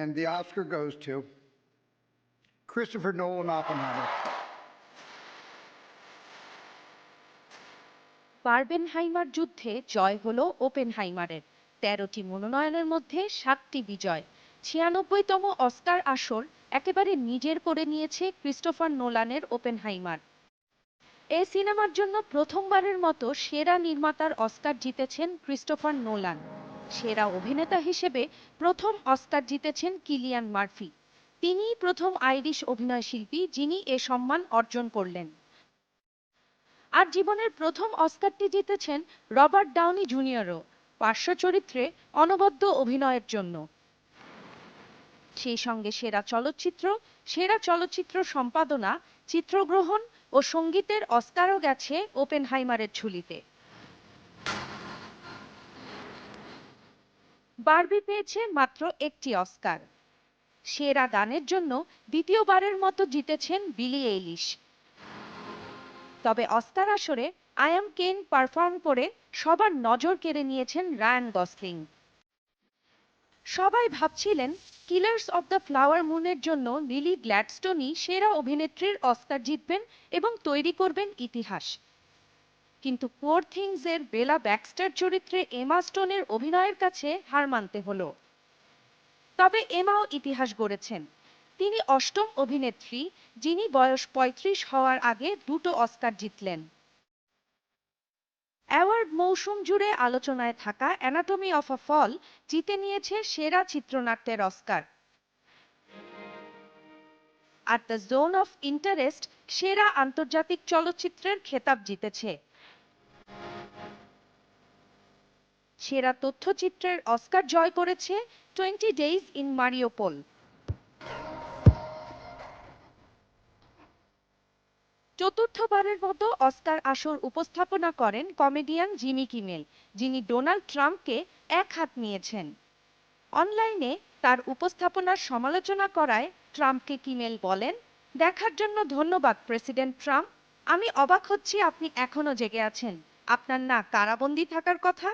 And the Oscar goes to Christopher Nolan Oppenheimer. বার্বেনহাইমার যুদ্ধে জয় হলো ওপেনহাইমারের। ১৩টি মনোনয়নের মধ্যে ৭টি বিজয়। ৯৬তম অস্কার আসর একেবারে নিজের করে নিয়েছে ক্রিস্টোফার নোলানের ওপেনহাইমার। এই সিনেমার জন্য প্রথমবারের মতো সেরা নির্মাতার অস্কার জিতেছেন ক্রিস্টোফার নোলান। সেরা অভিনেতা হিসেবে প্রথম অস্কার জিতেছেন কিলিয়ান মার্ফি। তিনিই প্রথম আইরিশ অভিনয়শিল্পী যিনি এ সম্মান অর্জন করলেন। আর জীবনের প্রথম অস্কারটি জিতেছেন রবার্ট ডাউনি জুনিয়রও, পার্শ্ব চরিত্রে অনবদ্য অভিনয়ের জন্য। সেই সঙ্গে সেরা চলচ্চিত্র সম্পাদনা, চিত্রগ্রহণ ও সঙ্গীতের অস্কারও গেছে ওপেনহাইমারের ঝুলিতে। বারবি পেয়েছে মাত্র একটি অস্কার। সেরা গানের জন্য দ্বিতীয়বারের মতো জিতেছেন বিলি এইলিশ। তবে অস্কার আসরে আই অ্যাম কেন পারফর্ম করে সবার নজর কেড়ে নিয়েছেন রায়ান গসলিং। সবাই ভাবছিলেন কিলার্স অব দ্য ফ্লাওয়ার মুনের জন্য লিলি গ্ল্যাডস্টোনই সেরা অভিনেত্রীর অস্কার জিতবেন এবং তৈরি করবেন ইতিহাস। কিন্তু পুয়ার থিংস এর বেলা ব্যাক্সটার চরিত্রে এমা স্টোনের অভিনয়ের কাছে হার মানতে হলো। তবে এমাও ইতিহাস গড়েছেন। তিনি অষ্টম অভিনেত্রী যিনি বয়স ৩৫ হওয়ার আগে দুটো অস্কার জিতলেন। অ্যাওয়ার্ড মৌসুম জুড়ে আলোচনায় থাকা অ্যানাটমি অফ আ ফল জিতে নিয়েছে সেরা চিত্রনাট্যের অস্কার। আর দ্য জোন অফ ইন্টারেস্ট সেরা আন্তর্জাতিক চলচ্চিত্রের খেতাব জিতেছে। সেরা তথ্যচিত্রের অস্কার জয় করেছে 20 ডেইজ ইন মারিওপোল। চতুর্থবারের মতো অস্কার আসর উপস্থাপনা করেন কমেডিয়ান জিমি কিমেল, যিনি ডোনাল্ড ট্রাম্পকে এক হাত নিয়েছেন। অনলাইনে তার উপস্থাপনার সমালোচনা করায় ট্রাম্পকে কিমেল বলেন, দেখার জন্য ধন্যবাদ প্রেসিডেন্ট ট্রাম্প। আমি অবাক হচ্ছি আপনি এখনো জেগে আছেন। আপনার না কারাবন্দী থাকার কথা।